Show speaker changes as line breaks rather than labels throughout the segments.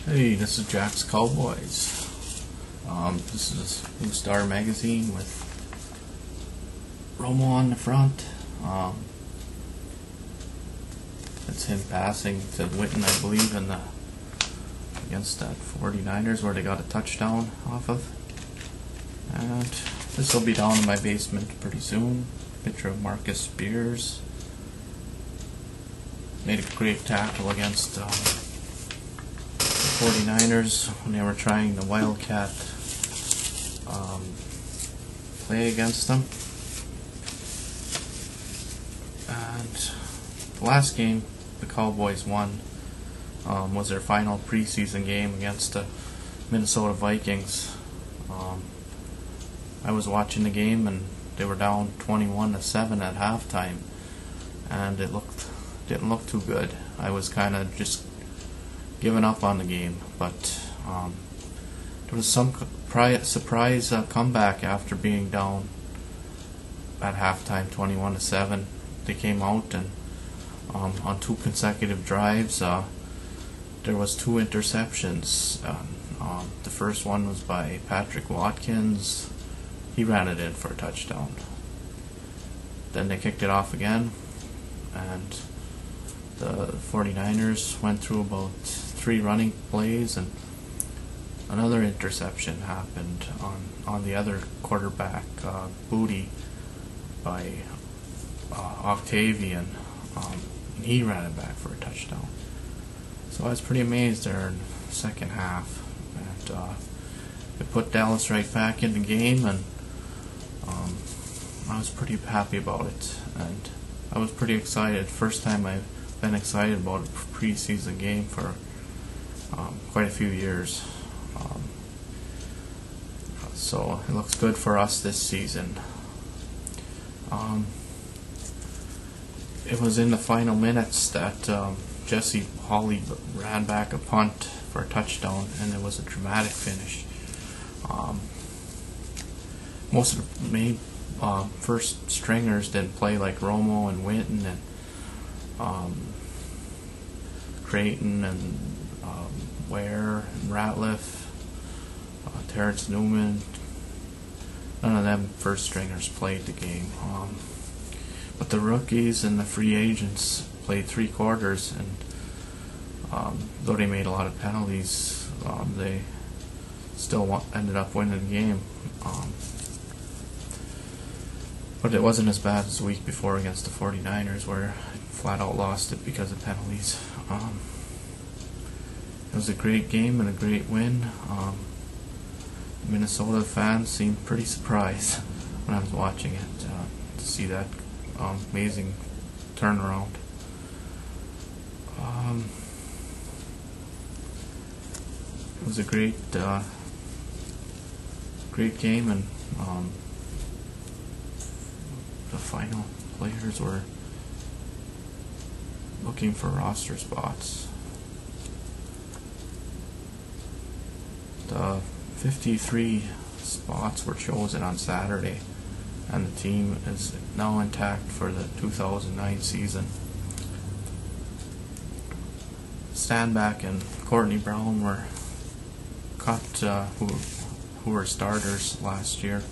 Hey, this is Jack's Cowboys. This is Blue Star Magazine with Romo on the front. It's him passing to Witten, I believe, against that 49ers where they got a touchdown off of. And this will be down in my basement pretty soon. Picture of Marcus Spears. Made a great tackle against the 49ers when they were trying the Wildcat play against them. And the last game the Cowboys won was their final preseason game against the Minnesota Vikings. I was watching the game and they were down 21-7 at halftime, and it didn't look too good. I was kind of just giving up on the game, but there was some surprise comeback after being down at halftime 21-7. They came out and on two consecutive drives there was two interceptions. The first one was by Patrick Watkins. He ran it in for a touchdown. Then they kicked it off again, and the 49ers went through about 3 running plays, and another interception happened on the other quarterback, booty by Octavian. And he ran it back for a touchdown. So I was pretty amazed there in the second half, and it put Dallas right back in the game, and I was pretty happy about it, and I was pretty excited. First time I've been excited about a preseason game for quite a few years. So it looks good for us this season. It was in the final minutes that Jesse Holleys ran back a punt for a touchdown, and it was a dramatic finish. Most of the main first stringers didn't play, like Romo and Witten and Creighton and Ware and Ratliff, Terrence Newman. None of them first stringers played the game. But the rookies and the free agents played 3 quarters, and though they made a lot of penalties, they still ended up winning the game. But it wasn't as bad as the week before against the 49ers, where flat out lost it because of penalties. It was a great game and a great win. Minnesota fans seemed pretty surprised when I was watching it to see that amazing turnaround. It was a great game, and the final players were looking for roster spots. The 53 spots were chosen on Saturday, and the team is now intact for the 2009 season. Stanback and Courtney Brown were cut, who were starters last year,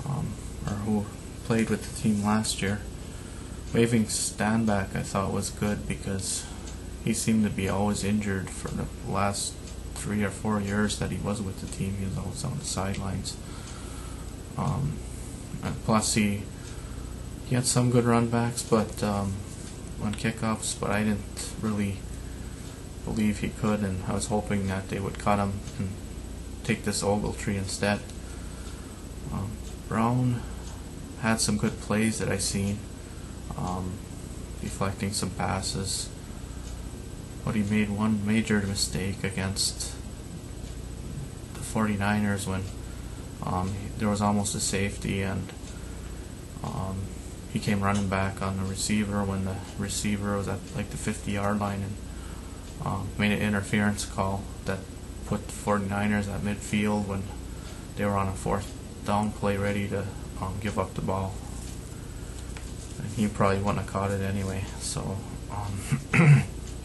or who played with the team last year. Waiving Stanback I thought was good because he seemed to be always injured for the last 3 or 4 years that he was with the team. He was always on the sidelines. And plus he had some good run backs, but on kickoffs, but I didn't really believe he could, and I was hoping that they would cut him and take this Ogletree instead. Brown had some good plays that I seen, deflecting some passes, but he made one major mistake against the 49ers when there was almost a safety, and he came running back on the receiver when the receiver was at like the 50-yard line, and made an interference call that put the 49ers at midfield when they were on a 4th down play ready to give up the ball. And he probably wouldn't have caught it anyway. So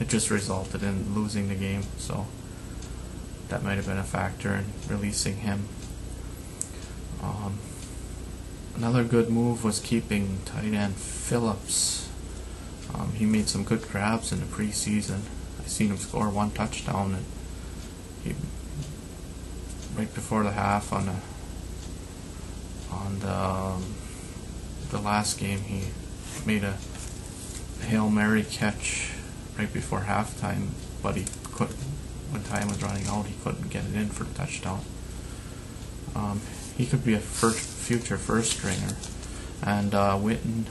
it just resulted in losing the game, so that might have been a factor in releasing him. Another good move was keeping tight end Phillips. He made some good grabs in the preseason. I seen him score 1 touchdown, and he, right before the half on the last game, he made a Hail Mary catch right before halftime, but he couldn't. When time was running out, he couldn't get it in for the touchdown. He could be a future first stringer, and Witten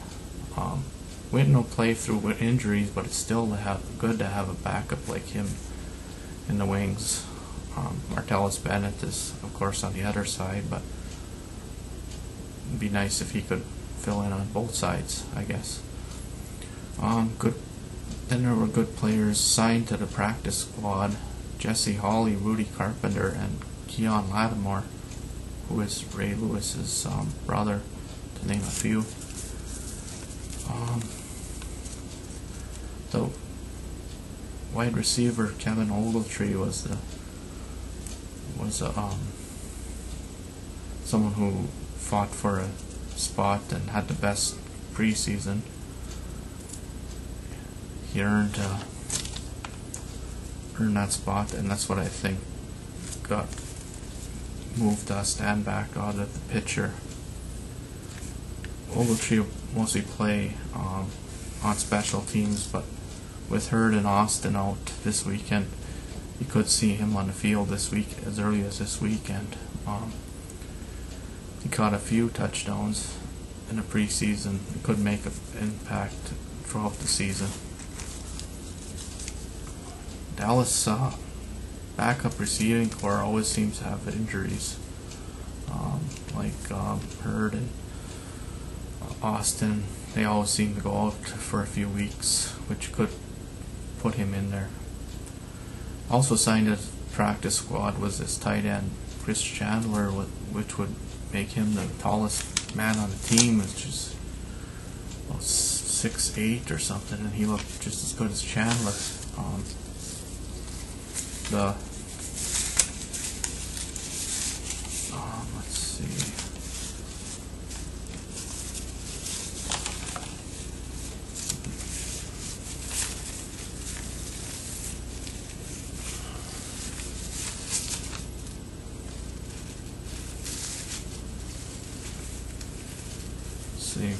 will play through injuries, but it's still good to have a backup like him in the wings. Martellus Bennett is, of course, on the other side, but it'd be nice if he could fill in on both sides, I guess. Good. Then there were good players signed to the practice squad: Jesse Holley, Rudy Carpenter, and Keon Lattimore, who is Ray Lewis's brother, to name a few. The wide receiver Kevin Ogletree was someone who fought for a spot and had the best preseason. He earned that spot, and that's what I think got moved Standback out of the picture. Ogletree will mostly play on special teams, but with Hurd and Austin out this weekend, you could see him on the field this week, as early as this weekend. He caught a few touchdowns in the preseason. He could make an impact throughout the season. Dallas backup receiving core always seems to have injuries, like Hurd and Austin. They always seem to go out for a few weeks, which could put him in there. Also signed to the practice squad was this tight end Chris Chandler, which would make him the tallest man on the team, which is about 6'8" or something, and he looked just as good as Chandler. Let's see.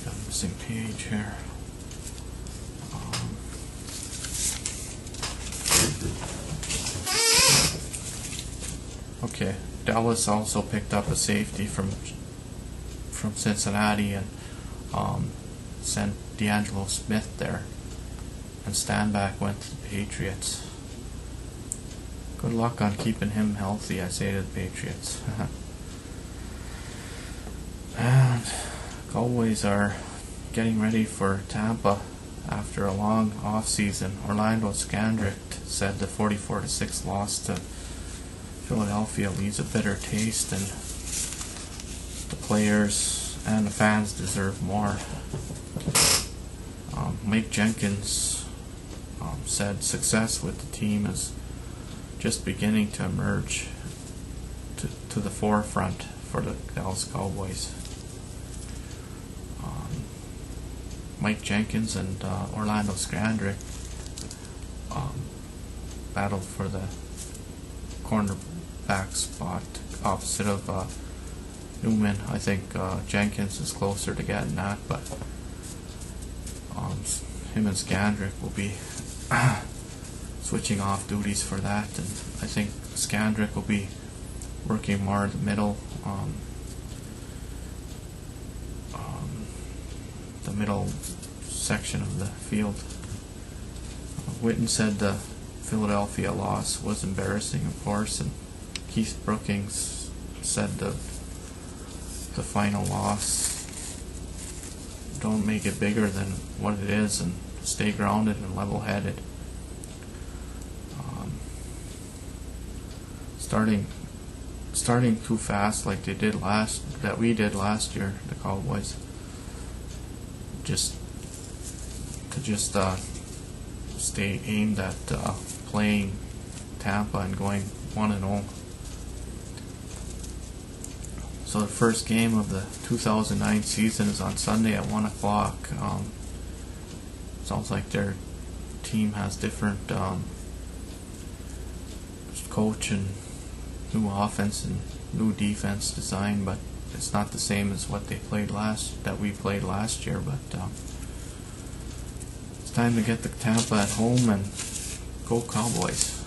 Got a missing page here. Okay, Dallas also picked up a safety from Cincinnati and sent D'Angelo Smith there, and Standback went to the Patriots. Good luck on keeping him healthy, I say to the Patriots. And Cowboys are getting ready for Tampa after a long off-season. Orlando Scandrick said the 44-6 loss to Philadelphia leaves a bitter taste, and the players and the fans deserve more. Mike Jenkins said success with the team is just beginning to emerge to the forefront for the Dallas Cowboys. Mike Jenkins and Orlando Scandrick battled for the cornerback spot opposite of Newman. I think Jenkins is closer to getting that, but him and Scandrick will be switching off duties for that, and I think Scandrick will be working more in the middle, the middle section of the field. Witten said the Philadelphia loss was embarrassing, of course, and Keith Brookings said the final loss, don't make it bigger than what it is, and stay grounded and level-headed. Starting too fast like we did last year, the Cowboys, just stay aimed at playing Tampa and going 1-0. So the first game of the 2009 season is on Sunday at 1 o'clock. Sounds like their team has different coach and new offense and new defense design, but it's not the same as what we played last year. But it's time to get the Tampa at home and go Cowboys.